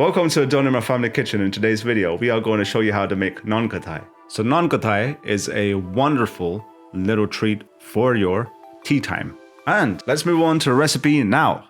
Welcome to Imran.Family kitchen. In today's video, we are going to show you how to make Naan Khatai. So Naan Khatai is a wonderful little treat for your tea time. And let's move on to the recipe now.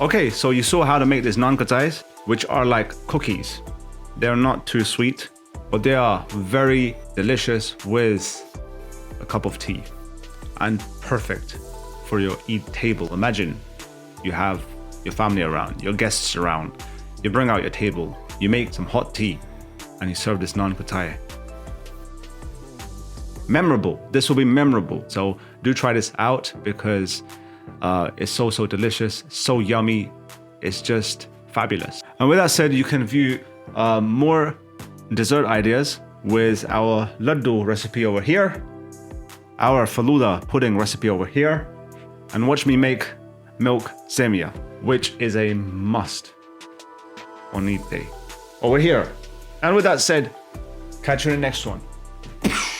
Okay, so you saw how to make these Naan Khatais, which are like cookies. They're not too sweet, but they are very delicious with a cup of tea and perfect for your eat table. Imagine you have your family around, your guests around, you bring out your table, you make some hot tea and you serve this Naan Khatai. Memorable. This will be memorable. So do try this out because it's so delicious, so yummy. It's just fabulous. And with that said, you can view more dessert ideas with our laddu recipe over here, our faluda pudding recipe over here, and watch me make milk semia, which is a must on Eid day over here. And with that said, catch you in the next one.